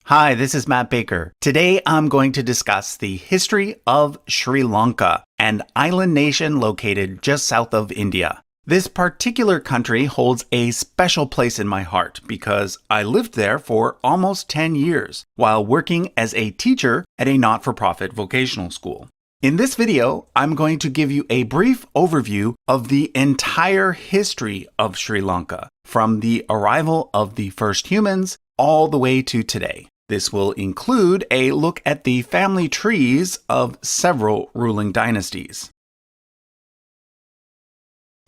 Hi, this is Matt Baker. Today I'm going to discuss the history of Sri Lanka, an island nation located just south of India. This particular country holds a special place in my heart because I lived there for almost 10 years while working as a teacher at a not-for-profit vocational school. In this video, I'm going to give you a brief overview of the entire history of Sri Lanka, from the arrival of the first humans all the way to today. This will include a look at the family trees of several ruling dynasties.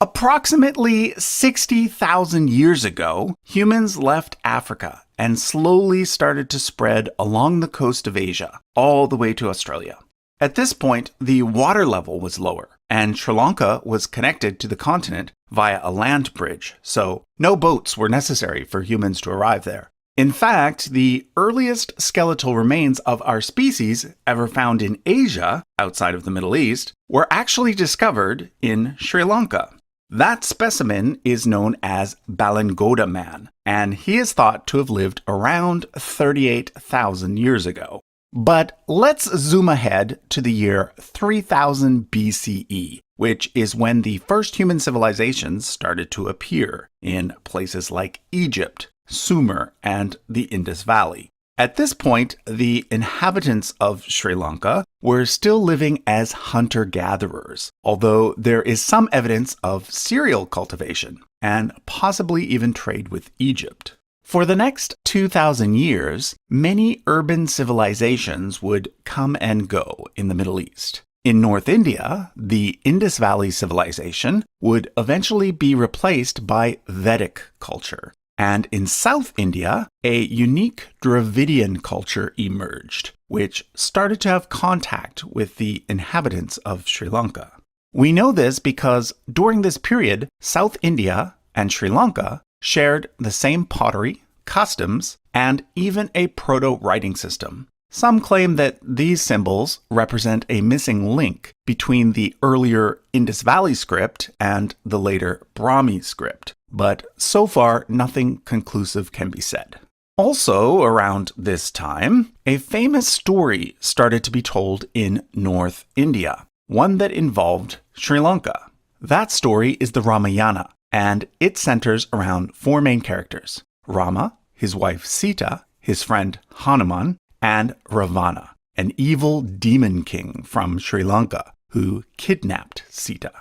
Approximately 60,000 years ago, humans left Africa and slowly started to spread along the coast of Asia, all the way to Australia. At this point, the water level was lower, and Sri Lanka was connected to the continent via a land bridge, so no boats were necessary for humans to arrive there. In fact, the earliest skeletal remains of our species ever found in Asia, outside of the Middle East, were actually discovered in Sri Lanka. That specimen is known as Balangoda man, and he is thought to have lived around 38,000 years ago. But let's zoom ahead to the year 3000 BCE, which is when the first human civilizations started to appear in places like Egypt, Sumer, and the Indus Valley. At this point, the inhabitants of Sri Lanka were still living as hunter-gatherers, although there is some evidence of cereal cultivation and possibly even trade with Egypt. For the next 2,000 years, many urban civilizations would come and go in the Middle East. In North India, the Indus Valley civilization would eventually be replaced by Vedic culture. And in South India, a unique Dravidian culture emerged, which started to have contact with the inhabitants of Sri Lanka. We know this because during this period, South India and Sri Lanka shared the same pottery, customs, and even a proto-writing system. Some claim that these symbols represent a missing link between the earlier Indus Valley script and the later Brahmi script, but so far nothing conclusive can be said. Also, around this time, a famous story started to be told in North India, one that involved Sri Lanka. That story is the Ramayana, and it centers around four main characters: Rama, his wife Sita, his friend Hanuman, and Ravana, an evil demon king from Sri Lanka who kidnapped Sita.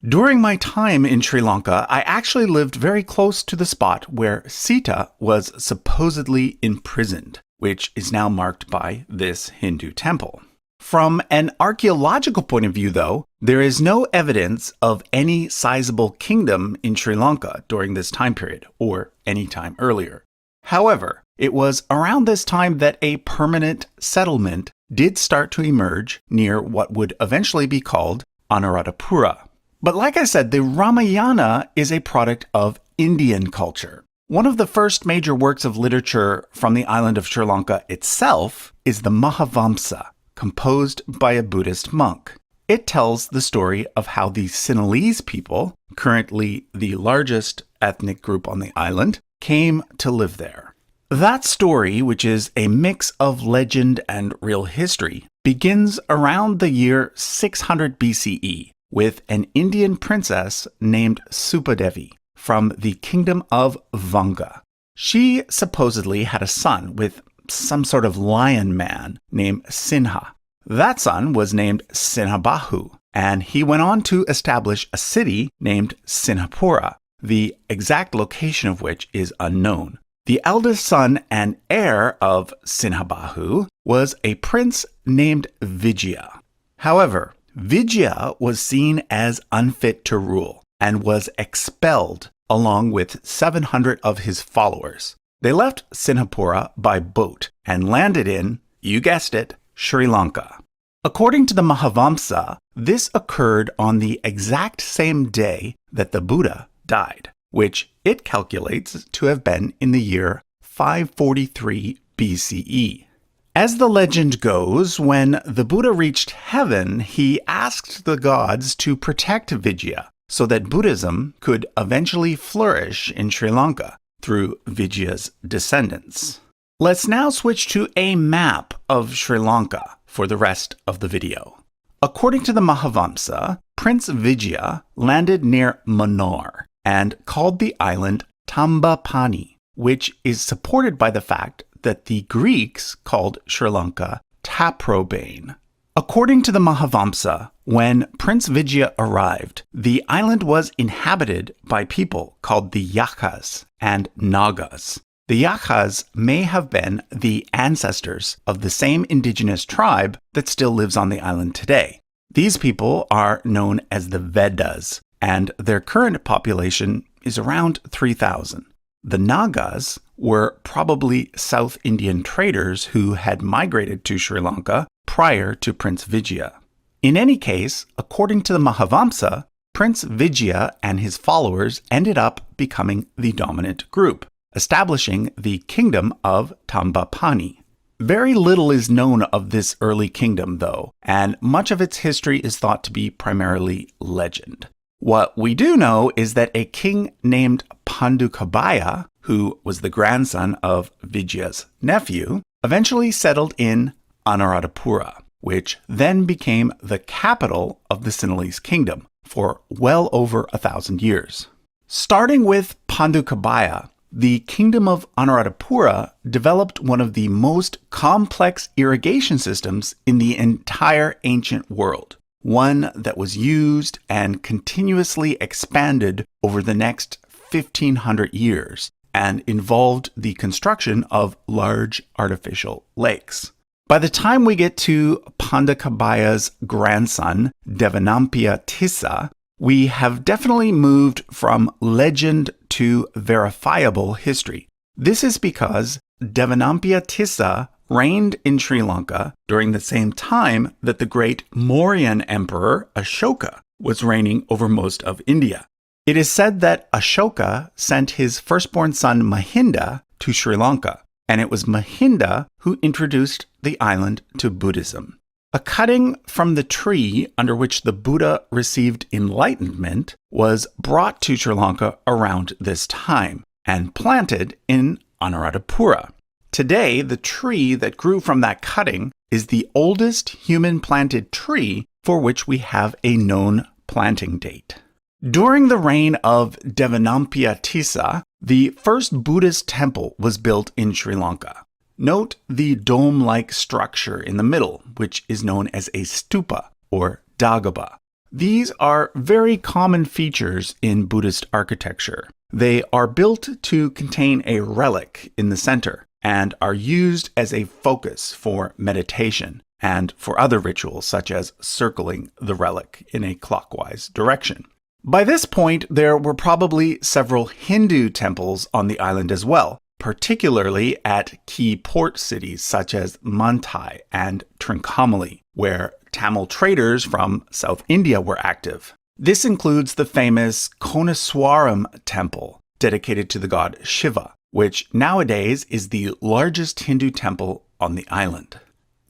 During my time in Sri Lanka, I actually lived very close to the spot where Sita was supposedly imprisoned, which is now marked by this Hindu temple. From an archaeological point of view, though, there is no evidence of any sizable kingdom in Sri Lanka during this time period, or any time earlier. However, it was around this time that a permanent settlement did start to emerge near what would eventually be called Anuradhapura. But like I said, the Ramayana is a product of Indian culture. One of the first major works of literature from the island of Sri Lanka itself is the Mahavamsa, composed by a Buddhist monk. It tells the story of how the Sinhalese people, currently the largest ethnic group on the island, came to live there. That story, which is a mix of legend and real history, begins around the year 600 BCE with an Indian princess named Supadevi from the kingdom of Vanga. She supposedly had a son with some sort of lion man named Sinha. That son was named Sinhabahu, and he went on to establish a city named Sinhapura, the exact location of which is unknown. The eldest son and heir of Sinhabahu was a prince named Vijaya. However, Vijaya was seen as unfit to rule and was expelled along with 700 of his followers. They left Sinhapura by boat and landed in, you guessed it, Sri Lanka. According to the Mahavamsa, this occurred on the exact same day that the Buddha died, which it calculates to have been in the year 543 BCE. As the legend goes, when the Buddha reached heaven, he asked the gods to protect Vijaya so that Buddhism could eventually flourish in Sri Lanka through Vijaya's descendants. Let's now switch to a map of Sri Lanka for the rest of the video. According to the Mahavamsa, Prince Vijaya landed near Mannar and called the island Tambapani, which is supported by the fact that the Greeks called Sri Lanka Taprobane. According to the Mahavamsa, when Prince Vijaya arrived, the island was inhabited by people called the Yakhas and Nagas. The Yakhas may have been the ancestors of the same indigenous tribe that still lives on the island today. These people are known as the Vedas, and their current population is around 3,000. The Nagas were probably South Indian traders who had migrated to Sri Lanka prior to Prince Vijaya. In any case, according to the Mahavamsa, Prince Vijaya and his followers ended up becoming the dominant group, establishing the kingdom of Tambapani. Very little is known of this early kingdom, though, and much of its history is thought to be primarily legend. What we do know is that a king named Pandukabaya, who was the grandson of Vijaya's nephew, eventually settled in Anuradhapura, which then became the capital of the Sinhalese kingdom for well over 1,000 years. Starting with Pandukabaya, the kingdom of Anuradhapura developed one of the most complex irrigation systems in the entire ancient world, one that was used and continuously expanded over the next 1,500 years and involved the construction of large artificial lakes. By the time we get to Pandakabaya's grandson, Devanampiya Tissa, we have definitely moved from legend to verifiable history. This is because Devanampiya Tissa reigned in Sri Lanka during the same time that the great Mauryan emperor Ashoka was reigning over most of India. It is said that Ashoka sent his firstborn son Mahinda to Sri Lanka, and it was Mahinda who introduced the island to Buddhism. A cutting from the tree under which the Buddha received enlightenment was brought to Sri Lanka around this time and planted in Anuradhapura. Today, the tree that grew from that cutting is the oldest human-planted tree for which we have a known planting date. During the reign of Devanampiya Tissa, the first Buddhist temple was built in Sri Lanka. Note the dome-like structure in the middle, which is known as a stupa or dagaba. These are very common features in Buddhist architecture. They are built to contain a relic in the center and are used as a focus for meditation and for other rituals such as circling the relic in a clockwise direction. By this point, there were probably several Hindu temples on the island as well, particularly at key port cities such as Mantai and Trincomalee, where Tamil traders from South India were active. This includes the famous Konaswaram temple, dedicated to the god Shiva, which nowadays is the largest Hindu temple on the island.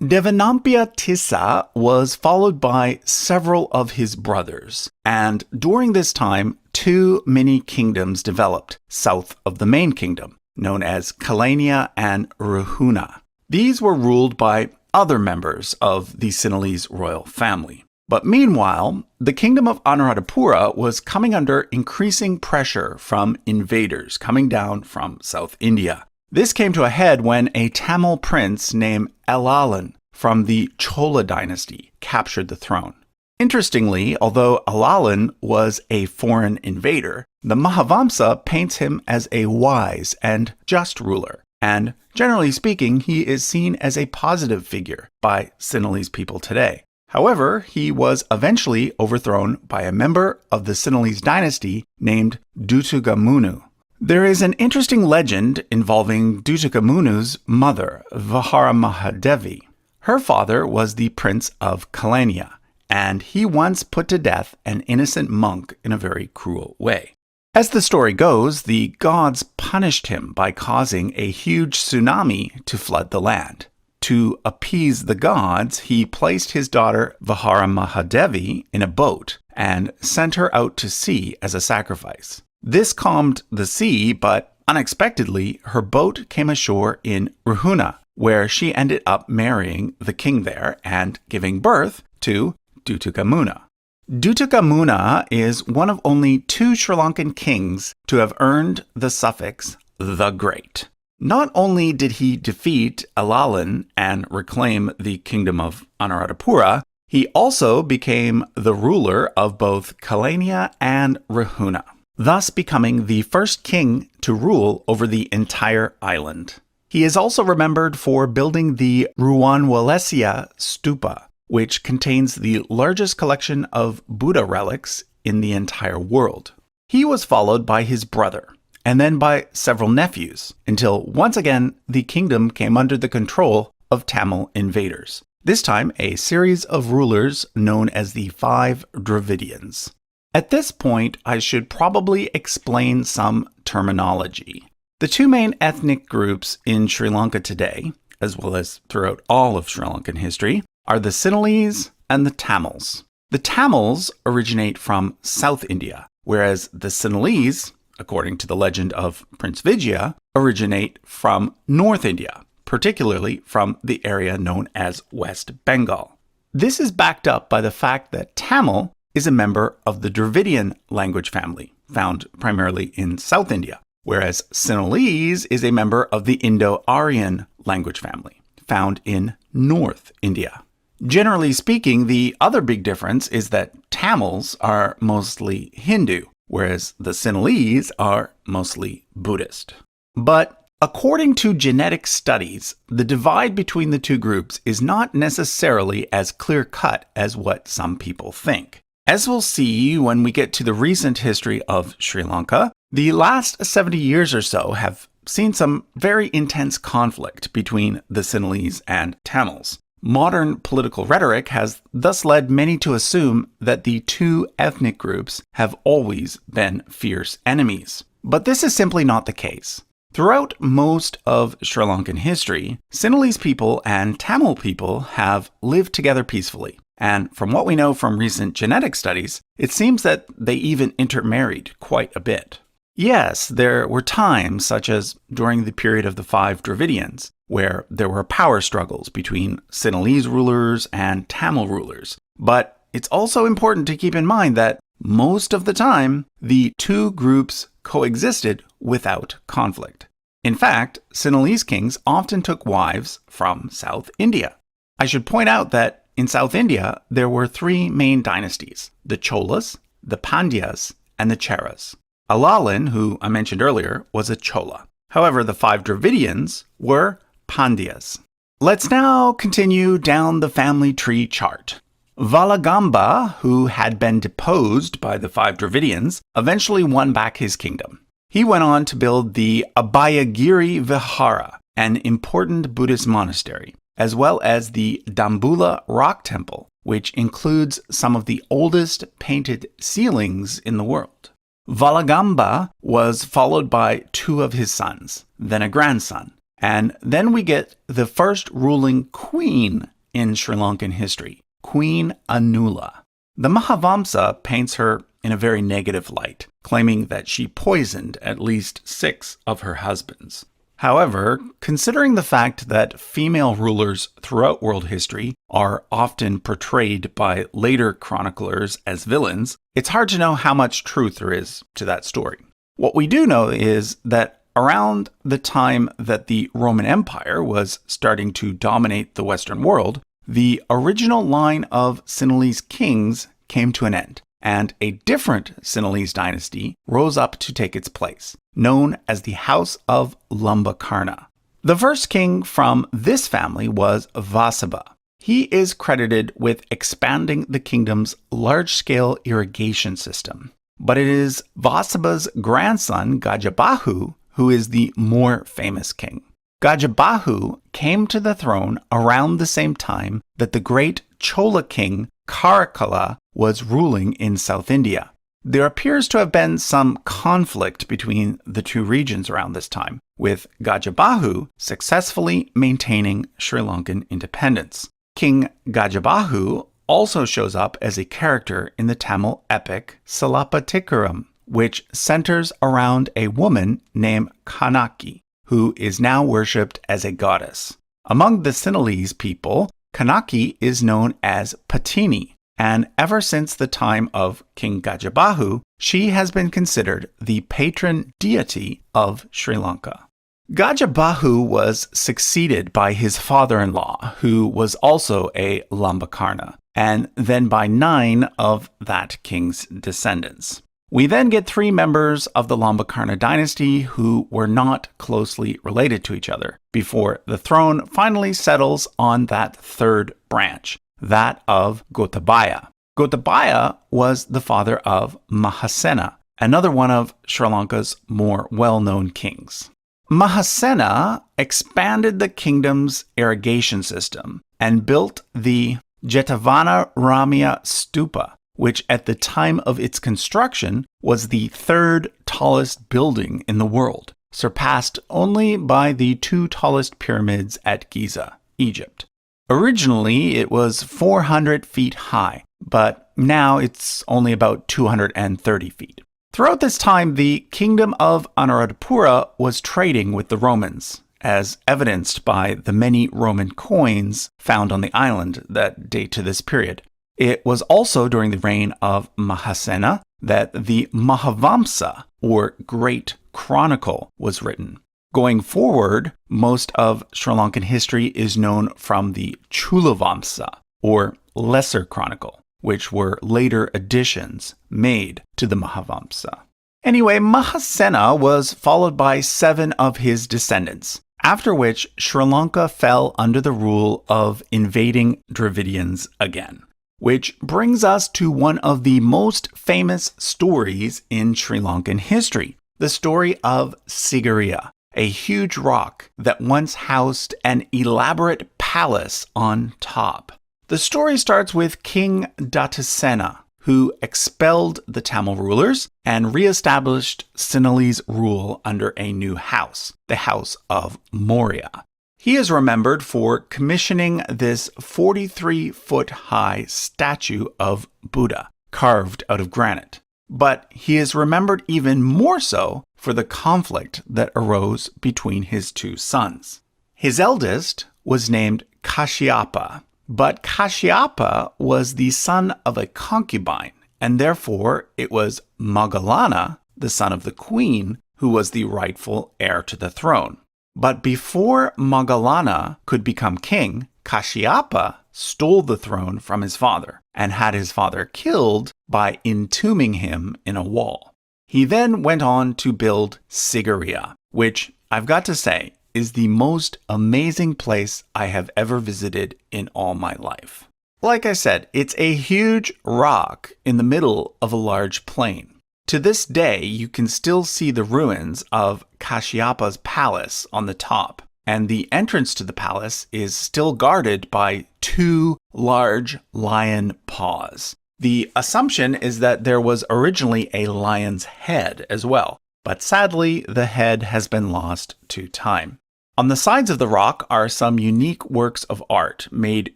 Devanampiya Tissa was followed by several of his brothers, and during this time, two mini kingdoms developed south of the main kingdom, known as Kalania and Ruhuna. These were ruled by other members of the Sinhalese royal family. But meanwhile, the kingdom of Anuradhapura was coming under increasing pressure from invaders coming down from South India. This came to a head when a Tamil prince named Alalan from the Chola dynasty captured the throne. Interestingly, although Alalan was a foreign invader, the Mahavamsa paints him as a wise and just ruler, and generally speaking, he is seen as a positive figure by Sinhalese people today. However, he was eventually overthrown by a member of the Sinhalese dynasty named Dutugamunu. There is an interesting legend involving Dutugamunu's mother, Viharamahadevi. Her father was the Prince of Kalania, and he once put to death an innocent monk in a very cruel way. As the story goes, the gods punished him by causing a huge tsunami to flood the land. To appease the gods, he placed his daughter Viharamahadevi in a boat and sent her out to sea as a sacrifice. This calmed the sea, but Unexpectedly, her boat came ashore in Ruhuna, where she ended up marrying the king there and giving birth to Dutukamuna. Dutukamuna is one of only 2 Sri Lankan kings to have earned the suffix the Great. Not only did he defeat Alalan and reclaim the kingdom of Anuradhapura, he also became the ruler of both Kalania and Ruhuna, thus becoming the first king to rule over the entire island. He is also remembered for building the Ruwanwalesia Stupa, which contains the largest collection of Buddha relics in the entire world. He was followed by his brother, and then by several nephews, until once again the kingdom came under the control of Tamil invaders. This time, a series of rulers known as the 5 Dravidians. At this point, I should probably explain some terminology. The 2 main ethnic groups in Sri Lanka today, as well as throughout all of Sri Lankan history, are the Sinhalese and the Tamils. The Tamils originate from South India, whereas the Sinhalese, according to the legend of Prince Vijaya, originate from North India, particularly from the area known as West Bengal. This is backed up by the fact that Tamil is a member of the Dravidian language family, found primarily in South India, whereas Sinhalese is a member of the Indo-Aryan language family, found in North India. Generally speaking, the other big difference is that Tamils are mostly Hindu, whereas the Sinhalese are mostly Buddhist. But according to genetic studies, the divide between the 2 groups is not necessarily as clear-cut as what some people think. As we'll see when we get to the recent history of Sri Lanka, the last 70 years or so have seen some very intense conflict between the Sinhalese and Tamils. Modern political rhetoric has thus led many to assume that the 2 ethnic groups have always been fierce enemies. But this is simply not the case. Throughout most of Sri Lankan history, Sinhalese people and Tamil people have lived together peacefully. And from what we know from recent genetic studies, it seems that they even intermarried quite a bit. Yes, there were times, such as during the period of the 5 Dravidians, where there were power struggles between Sinhalese rulers and Tamil rulers. But it's also important to keep in mind that most of the time, the 2 groups coexisted without conflict. In fact, Sinhalese kings often took wives from South India. I should point out that in South India, there were 3 main dynasties: the Cholas, the Pandyas, and the Cheras. Alalan, who I mentioned earlier, was a Chola. However, the 5 Dravidians were Pandyas. Let's now continue down the family tree chart. Valagamba, who had been deposed by the 5 Dravidians, eventually won back his kingdom. He went on to build the Abhayagiri Vihara, an important Buddhist monastery, as well as the Dambula Rock Temple, which includes some of the oldest painted ceilings in the world. Valagamba was followed by 2 of his sons, then a grandson, and then we get the first ruling queen in Sri Lankan history, Queen Anula. The Mahavamsa paints her in a very negative light, claiming that she poisoned at least 6 of her husbands. However, considering the fact that female rulers throughout world history are often portrayed by later chroniclers as villains, it's hard to know how much truth there is to that story. What we do know is that around the time that the Roman Empire was starting to dominate the Western world, the original line of Sinhalese kings came to an end, and a different Sinhalese dynasty rose up to take its place, known as the House of Lumbakarna. The first king from this family was Vasabha. He is credited with expanding the kingdom's large-scale irrigation system. But it is Vasabha's grandson, Gajabahu, who is the more famous king. Gajabahu came to the throne around the same time that the great Chola king Karakala was ruling in South India. There appears to have been some conflict between the 2 regions around this time, with Gajabahu successfully maintaining Sri Lankan independence. King Gajabahu also shows up as a character in the Tamil epic Silappatikaram, which centers around a woman named Kanaki, who is now worshipped as a goddess. Among the Sinhalese people, Kanaki is known as Patini, and ever since the time of King Gajabahu, she has been considered the patron deity of Sri Lanka. Gajabahu was succeeded by his father-in-law, who was also a Lambakarna, and then by 9 of that king's descendants. We then get 3 members of the Lambakarna dynasty who were not closely related to each other, before the throne finally settles on that 3rd branch, that of Gotabaya. Gotabaya was the father of Mahasena, another one of Sri Lanka's more well-known kings. Mahasena expanded the kingdom's irrigation system and built the Jetavana Ramya Stupa, which at the time of its construction was the 3rd tallest building in the world, surpassed only by the 2 tallest pyramids at Giza, Egypt. Originally, it was 400 feet high, but now it's only about 230 feet. Throughout this time, the kingdom of Anuradhapura was trading with the Romans, as evidenced by the many Roman coins found on the island that date to this period. It was also during the reign of Mahasena that the Mahavamsa, or Great Chronicle, was written. Going forward, most of Sri Lankan history is known from the Chulavamsa, or Lesser Chronicle, which were later additions made to the Mahavamsa. Anyway, Mahasena was followed by 7 of his descendants, after which Sri Lanka fell under the rule of invading Dravidians again. Which brings us to one of the most famous stories in Sri Lankan history, the story of Sigiriya, a huge rock that once housed an elaborate palace on top. The story starts with King Datasena, who expelled the Tamil rulers and re-established Sinhalese rule under a new house, the House of Maurya. He is remembered for commissioning this 43-foot-high statue of Buddha, carved out of granite. But he is remembered even more so for the conflict that arose between his 2 sons. His eldest was named Kashyapa, but Kashyapa was the son of a concubine, and therefore it was Moggallana, the son of the queen, who was the rightful heir to the throne. But before Moggallana could become king, Kashyapa stole the throne from his father and had his father killed by entombing him in a wall. He then went on to build Sigiriya, which, I've got to say, is the most amazing place I have ever visited in all my life. Like I said, it's a huge rock in the middle of a large plain. To this day, you can still see the ruins of Kashyapa's palace on the top, and the entrance to the palace is still guarded by 2 large lion paws. The assumption is that there was originally a lion's head as well, but sadly, the head has been lost to time. On the sides of the rock are some unique works of art made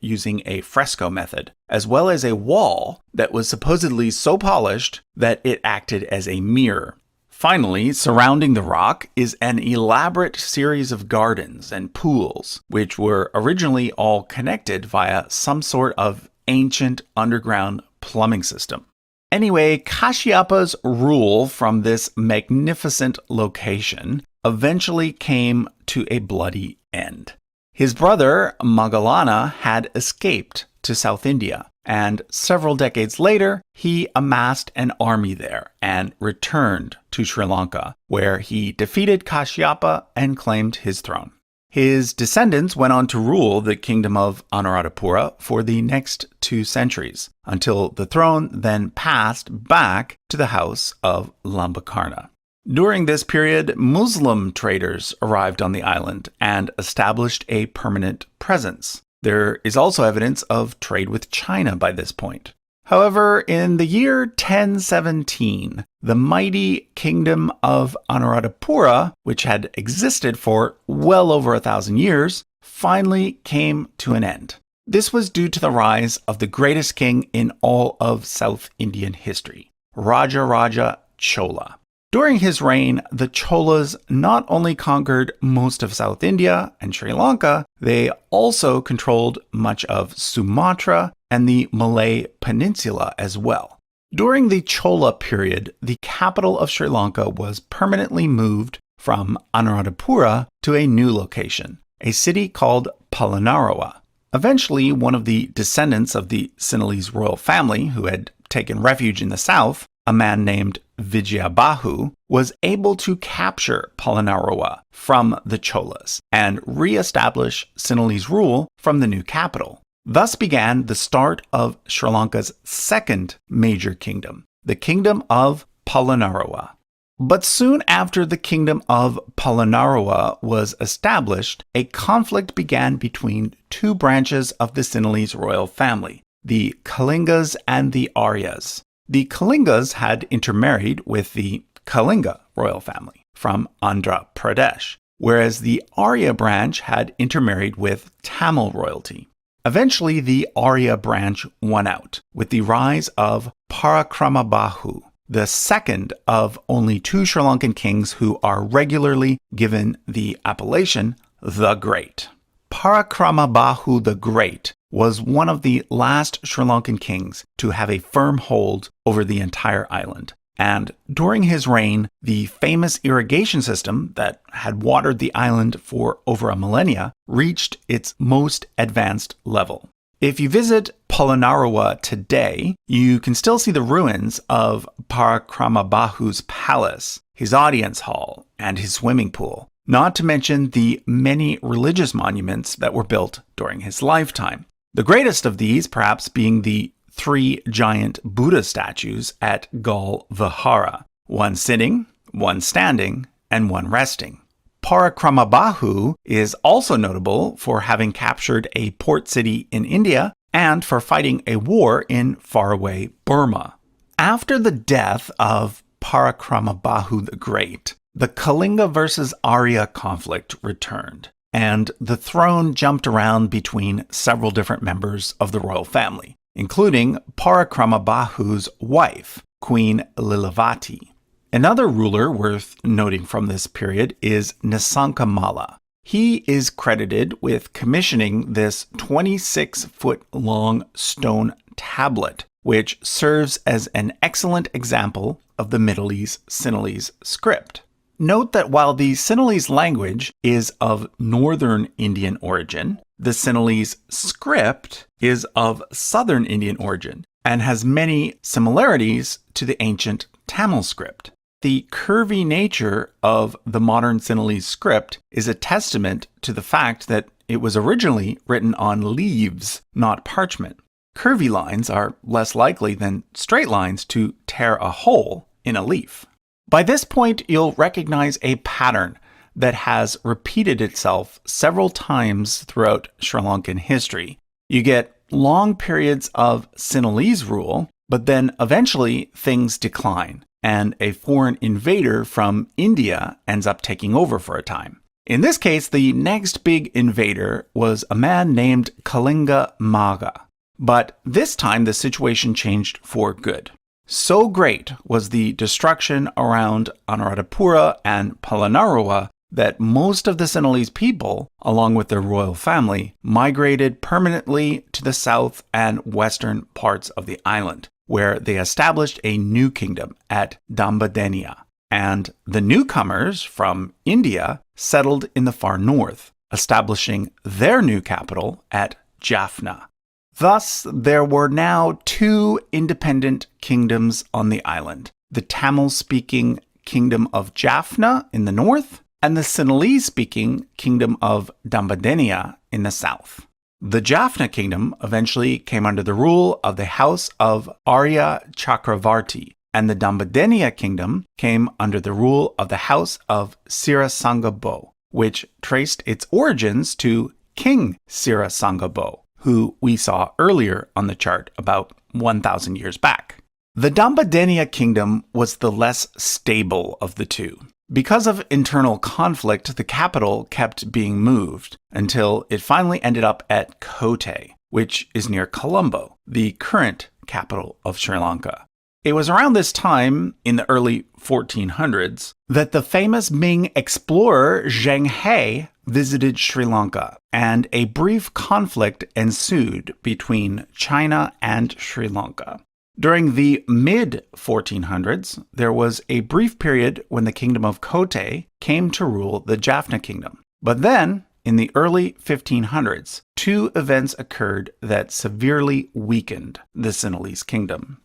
using a fresco method, as well as a wall that was supposedly so polished that it acted as a mirror. Finally, surrounding the rock is an elaborate series of gardens and pools, which were originally all connected via some sort of ancient underground plumbing system. Anyway, Kashyapa's rule from this magnificent location eventually came to a bloody end. His brother, Moggallana, had escaped to South India, and several decades later, he amassed an army there and returned to Sri Lanka, where he defeated Kashyapa and claimed his throne. His descendants went on to rule the kingdom of Anuradhapura for the next 2 centuries, until the throne then passed back to the house of Lambakarna. During this period, Muslim traders arrived on the island and established a permanent presence. There is also evidence of trade with China by this point. However, in the year 1017, the mighty kingdom of Anuradhapura, which had existed for well over 1,000 years, finally came to an end. This was due to the rise of the greatest king in all of South Indian history, Raja Chola. During his reign, the Cholas not only conquered most of South India and Sri Lanka, they also controlled much of Sumatra and the Malay Peninsula as well. During the Chola period, the capital of Sri Lanka was permanently moved from Anuradhapura to a new location, a city called Polonnaruwa. Eventually, one of the descendants of the Sinhalese royal family who had taken refuge in the south, a man named Vijayabahu, was able to capture Polonnaruwa from the Cholas and re-establish Sinhalese rule from the new capital. Thus began the start of Sri Lanka's second major kingdom, the Kingdom of Polonnaruwa. But soon after the Kingdom of Polonnaruwa was established, a conflict began between two branches of the Sinhalese royal family, the Kalingas and the Aryas. The Kalingas had intermarried with the Kalinga royal family from Andhra Pradesh, whereas the Arya branch had intermarried with Tamil royalty. Eventually, the Arya branch won out with the rise of Parakramabahu, the second of only two Sri Lankan kings who are regularly given the appellation the Great. Parakramabahu the Great was one of the last Sri Lankan kings to have a firm hold over the entire island. And during his reign, the famous irrigation system that had watered the island for over a millennia reached its most advanced level. If you visit Polonnaruwa today, you can still see the ruins of Parakramabahu's palace, his audience hall, and his swimming pool, not to mention the many religious monuments that were built during his lifetime. The greatest of these perhaps being the three giant Buddha statues at Gal Vihara, one sitting, one standing, and one resting. Parakramabahu is also notable for having captured a port city in India and for fighting a war in faraway Burma. After the death of Parakramabahu the Great, the Kalinga versus Arya conflict returned, and the throne jumped around between several different members of the royal family, including Parakramabahu's wife, Queen Lilavati. Another ruler worth noting from this period is Nisankamala. He is credited with commissioning this 26-foot-long stone tablet, which serves as an excellent example of the Middlese Sinhalese script. Note that while the Sinhalese language is of northern Indian origin, the Sinhalese script is of southern Indian origin and has many similarities to the ancient Tamil script. The curvy nature of the modern Sinhalese script is a testament to the fact that it was originally written on leaves, not parchment. Curvy lines are less likely than straight lines to tear a hole in a leaf. By this point, you'll recognize a pattern that has repeated itself several times throughout Sri Lankan history. You get long periods of Sinhalese rule, but then eventually things decline, and a foreign invader from India ends up taking over for a time. In this case, the next big invader was a man named Kalinga Maga. But this time the situation changed for good. So great was the destruction around Anuradhapura and Polonnaruwa that most of the Sinhalese people, along with their royal family, migrated permanently to the south and western parts of the island, where they established a new kingdom at Dambadeniya. And the newcomers from India settled in the far north, establishing their new capital at Jaffna. Thus, there were now two independent kingdoms on the island, the Tamil-speaking kingdom of Jaffna in the north, and the Sinhalese-speaking kingdom of Dambadeniya in the south. The Jaffna kingdom eventually came under the rule of the house of Arya Chakravarti, and the Dambadeniya kingdom came under the rule of the house of Sirasangabo, which traced its origins to King Sirasangabo, who we saw earlier on the chart about 1,000 years back. The Dambadeniya kingdom was the less stable of the two. Because of internal conflict, the capital kept being moved until it finally ended up at Kotte, which is near Colombo, the current capital of Sri Lanka. It was around this time, in the early 1400s, that the famous Ming explorer Zheng He visited Sri Lanka, and a brief conflict ensued between China and Sri Lanka. During the mid-1400s, there was a brief period when the Kingdom of Kotte came to rule the Jaffna Kingdom. But then, in the early 1500s, two events occurred that severely weakened the Sinhalese kingdom.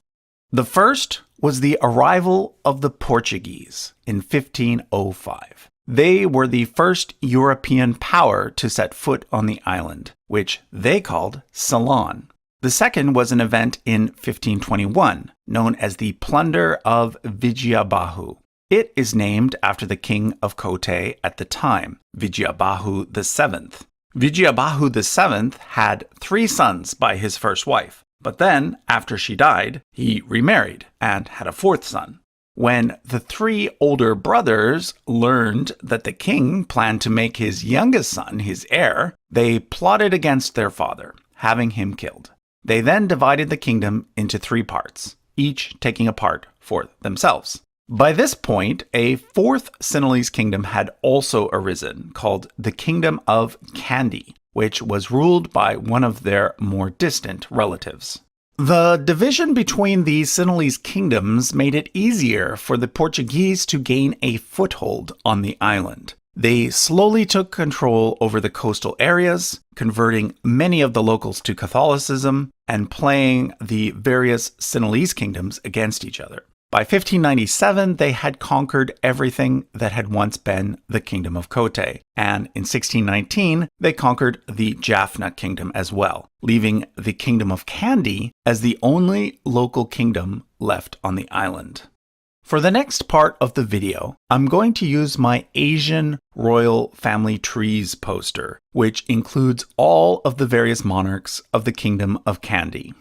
The first was the arrival of the Portuguese in 1505. They were the first European power to set foot on the island, which they called Ceylon. The second was an event in 1521, known as the Plunder of Vijayabahu. It is named after the king of Kotte at the time, Vijayabahu VII. Vijayabahu VII had 3 sons by his first wife, but then, after she died, he remarried and had a 4th son. When the 3 older brothers learned that the king planned to make his youngest son his heir, they plotted against their father, having him killed. They then divided the kingdom into 3 parts, each taking a part for themselves. By this point, a 4th Sinhalese kingdom had also arisen, called the Kingdom of Kandy, which was ruled by one of their more distant relatives. The division between the Sinhalese kingdoms made it easier for the Portuguese to gain a foothold on the island. They slowly took control over the coastal areas, converting many of the locals to Catholicism and playing the various Sinhalese kingdoms against each other. By 1597, they had conquered everything that had once been the Kingdom of Kotte, and in 1619, they conquered the Jaffna Kingdom as well, leaving the Kingdom of Kandy as the only local kingdom left on the island. For the next part of the video, I'm going to use my Asian Royal Family Trees poster, which includes all of the various monarchs of the Kingdom of Kandy.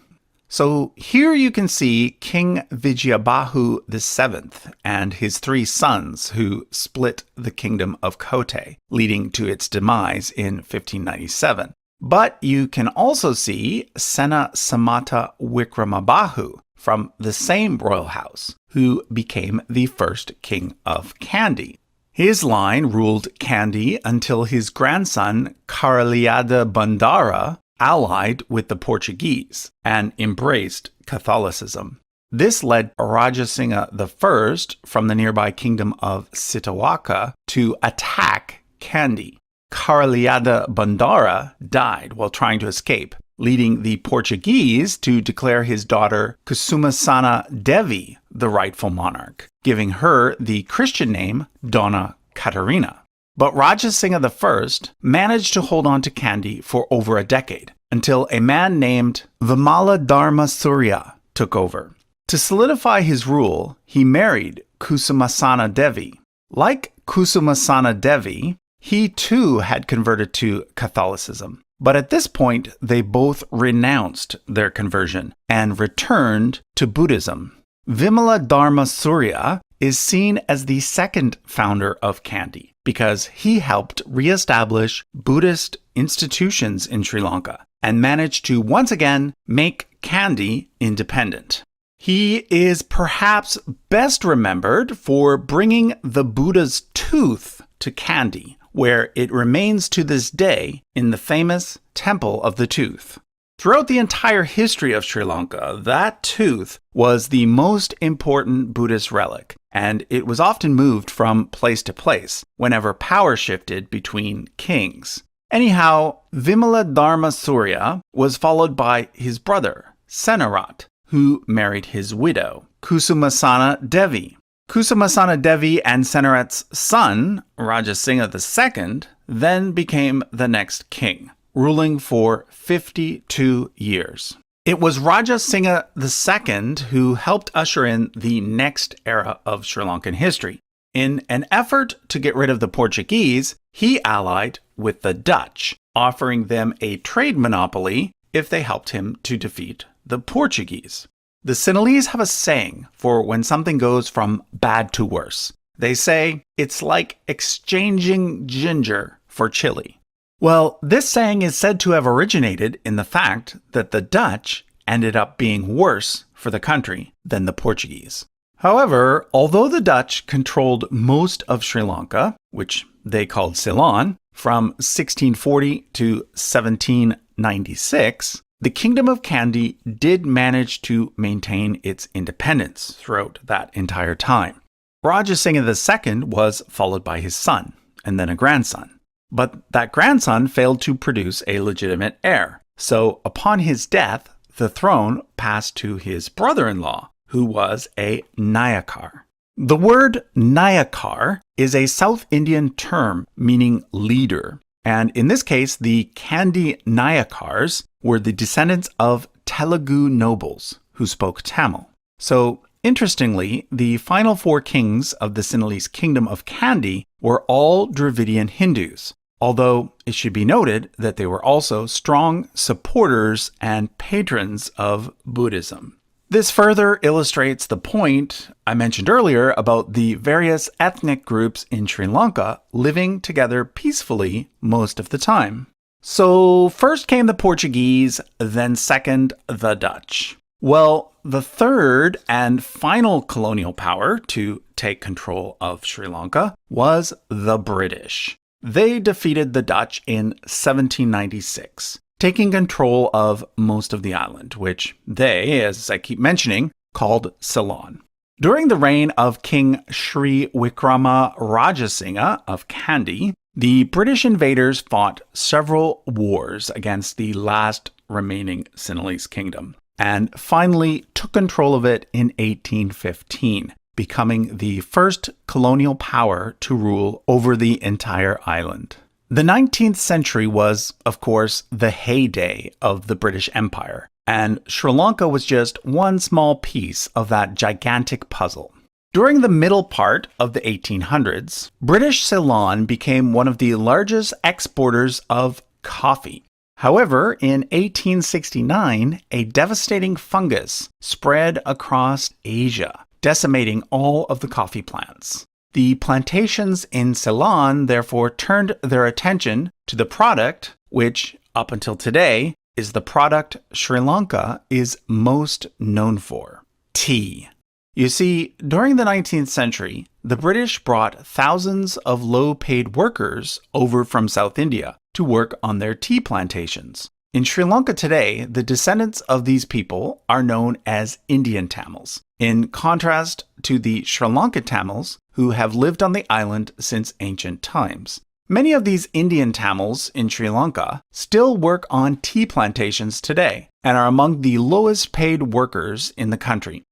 So here you can see King Vijayabahu VII and his 3 sons who split the Kingdom of Kotte, leading to its demise in 1597. But you can also see Sena Samata Wikramabahu from the same royal house, who became the first king of Kandy. His line ruled Kandy until his grandson Karaliada Bandara allied with the Portuguese and embraced Catholicism. This led Rajasingha I from the nearby kingdom of Sitawaka to attack Kandy. Karaliada Bandara died while trying to escape, leading the Portuguese to declare his daughter Kusumasana Devi the rightful monarch, giving her the Christian name Donna Catarina. But Rajasingha I managed to hold on to Kandy for over a decade, until a man named Vimala Dharma Surya took over. To solidify his rule, he married Kusumasana Devi. Like Kusumasana Devi, he too had converted to Catholicism. But at this point, they both renounced their conversion and returned to Buddhism. Vimala Dharma Surya is seen as the second founder of Kandy because he helped reestablish Buddhist institutions in Sri Lanka and managed to once again make Kandy independent. He is perhaps best remembered for bringing the Buddha's tooth to Kandy, where it remains to this day in the famous Temple of the Tooth. Throughout the entire history of Sri Lanka, that tooth was the most important Buddhist relic, and it was often moved from place to place whenever power shifted between kings. Anyhow, Vimala Dharma Surya was followed by his brother, Senarat, who married his widow, Kusumasana Devi. Kusumasana Devi and Senarat's son, Rajasingha II, then became the next king, ruling for 52 years. It was Rajasingha II who helped usher in the next era of Sri Lankan history. In an effort to get rid of the Portuguese, he allied with the Dutch, offering them a trade monopoly if they helped him to defeat the Portuguese. The Sinhalese have a saying for when something goes from bad to worse. They say, it's like exchanging ginger for chili. Well, this saying is said to have originated in the fact that the Dutch ended up being worse for the country than the Portuguese. However, although the Dutch controlled most of Sri Lanka, which they called Ceylon, from 1640 to 1796, the Kingdom of Kandy did manage to maintain its independence throughout that entire time. Raja Singha II was followed by his son, and then a grandson. But that grandson failed to produce a legitimate heir. So upon his death, the throne passed to his brother-in-law, who was a Nayakar. The word Nayakar is a South Indian term meaning leader. And in this case, the Kandy Nayakars were the descendants of Telugu nobles who spoke Tamil. So, interestingly, the final four kings of the Sinhalese kingdom of Kandy were all Dravidian Hindus, although it should be noted that they were also strong supporters and patrons of Buddhism. This further illustrates the point I mentioned earlier about the various ethnic groups in Sri Lanka living together peacefully most of the time. So first came the Portuguese, then second the Dutch. Well, the third and final colonial power to take control of Sri Lanka was the British. They defeated the Dutch in 1796. Taking control of most of the island, which they, as I keep mentioning, called Ceylon. During the reign of King Sri Wikrama Rajasingha of Kandy, the British invaders fought several wars against the last remaining Sinhalese kingdom, and finally took control of it in 1815, becoming the first colonial power to rule over the entire island. The 19th century was, of course, the heyday of the British Empire, and Sri Lanka was just one small piece of that gigantic puzzle. During the middle part of the 1800s, British Ceylon became one of the largest exporters of coffee. However, in 1869, a devastating fungus spread across Asia, decimating all of the coffee plants. The plantations in Ceylon therefore turned their attention to the product, which, up until today, is the product Sri Lanka is most known for: tea. You see, during the 19th century, the British brought thousands of low-paid workers over from South India to work on their tea plantations. In Sri Lanka today, the descendants of these people are known as Indian Tamils, in contrast to the Sri Lankan Tamils, who have lived on the island since ancient times. Many of these Indian Tamils in Sri Lanka still work on tea plantations today and are among the lowest paid workers in the country.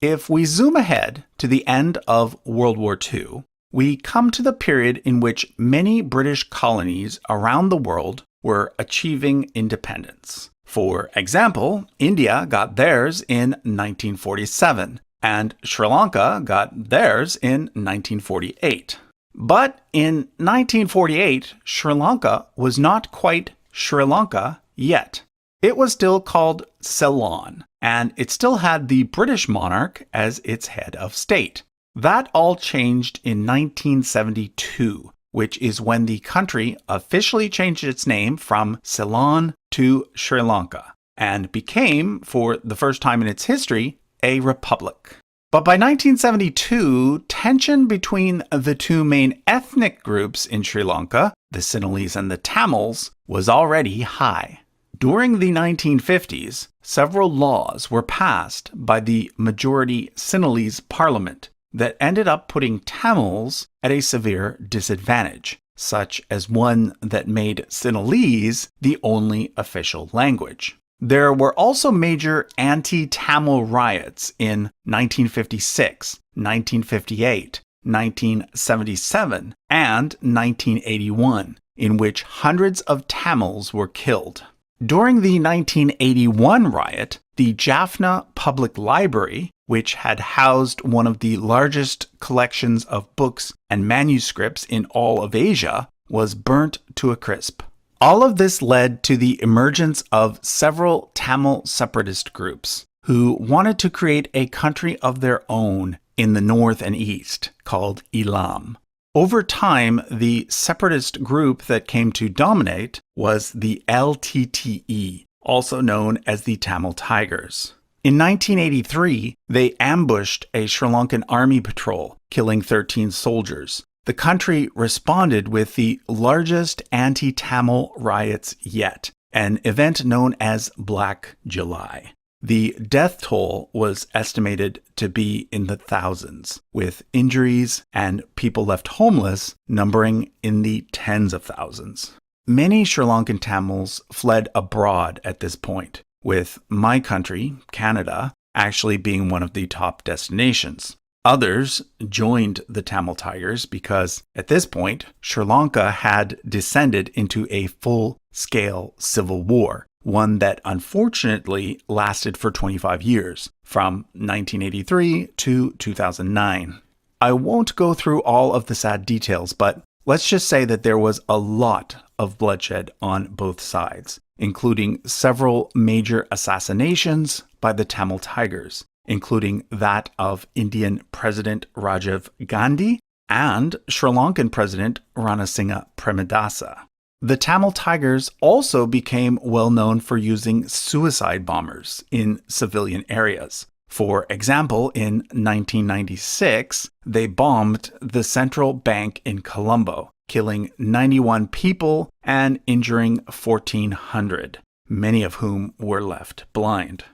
If we zoom ahead to the end of World War II, we come to the period in which many British colonies around the world were achieving independence. For example, India got theirs in 1947, and Sri Lanka got theirs in 1948. But in 1948, Sri Lanka was not quite Sri Lanka yet. It was still called Ceylon, and it still had the British monarch as its head of state. That all changed in 1972, which is when the country officially changed its name from Ceylon to Sri Lanka, and became, for the first time in its history, a republic. But by 1972, tension between the two main ethnic groups in Sri Lanka, the Sinhalese and the Tamils, was already high. During the 1950s, several laws were passed by the majority Sinhalese parliament that ended up putting Tamils at a severe disadvantage, such as one that made Sinhalese the only official language. There were also major anti-Tamil riots in 1956, 1958, 1977, and 1981, in which hundreds of Tamils were killed. During the 1981 riot, the Jaffna Public Library, which had housed one of the largest collections of books and manuscripts in all of Asia, was burnt to a crisp. All of this led to the emergence of several Tamil separatist groups who wanted to create a country of their own in the north and east called Elam. Over time, the separatist group that came to dominate was the LTTE, also known as the Tamil Tigers. In 1983, they ambushed a Sri Lankan army patrol, killing 13 soldiers. The country responded with the largest anti-Tamil riots yet, an event known as Black July. The death toll was estimated to be in the thousands, with injuries and people left homeless numbering in the tens of thousands. Many Sri Lankan Tamils fled abroad at this point, with my country, Canada, actually being one of the top destinations. Others joined the Tamil Tigers because, at this point, Sri Lanka had descended into a full-scale civil war, one that unfortunately lasted for 25 years, from 1983 to 2009. I won't go through all of the sad details, but let's just say that there was a lot of bloodshed on both sides, including several major assassinations by the Tamil Tigers, including that of Indian President Rajiv Gandhi and Sri Lankan President Ranasinghe Premadasa. The Tamil Tigers also became well known for using suicide bombers in civilian areas. For example, in 1996, they bombed the central bank in Colombo, killing 91 people and injuring 1,400, many of whom were left blind.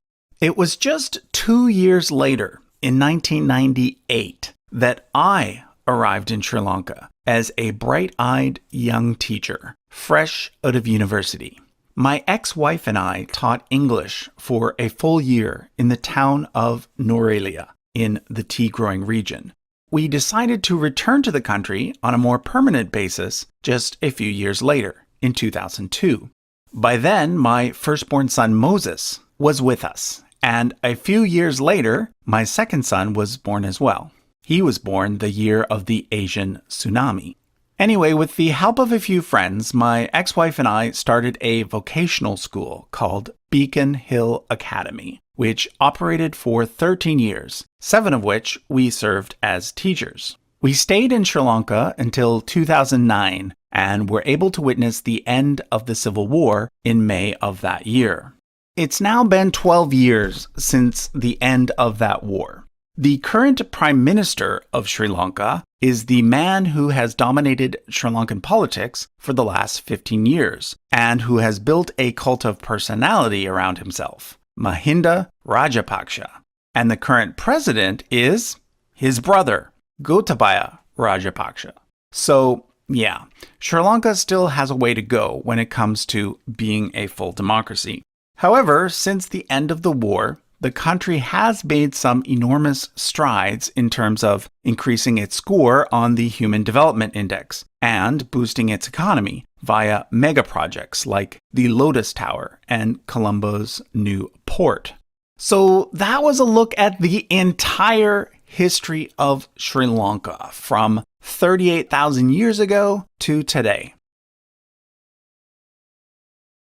It was just 2 years later, in 1998, that I arrived in Sri Lanka as a bright-eyed young teacher, fresh out of university. My ex-wife and I taught English for a full year in the town of Norelia in the tea-growing region. We decided to return to the country on a more permanent basis just a few years later, in 2002. By then, my firstborn son Moses was with us, and a few years later, my second son was born as well. He was born the year of the Asian tsunami. Anyway, with the help of a few friends, my ex-wife and I started a vocational school called Beacon Hill Academy, which operated for 13 years, 7 of which we served as teachers. We stayed in Sri Lanka until 2009 and were able to witness the end of the Civil War in May of that year. It's now been 12 years since the end of that war. The current Prime Minister of Sri Lanka is the man who has dominated Sri Lankan politics for the last 15 years and who has built a cult of personality around himself, Mahinda Rajapaksa. And the current president is his brother, Gotabaya Rajapaksa. So, yeah, Sri Lanka still has a way to go when it comes to being a full democracy. However, since the end of the war, the country has made some enormous strides in terms of increasing its score on the Human Development Index and boosting its economy via mega projects like the Lotus Tower and Colombo's new port. So that was a look at the entire history of Sri Lanka from 38,000 years ago to today.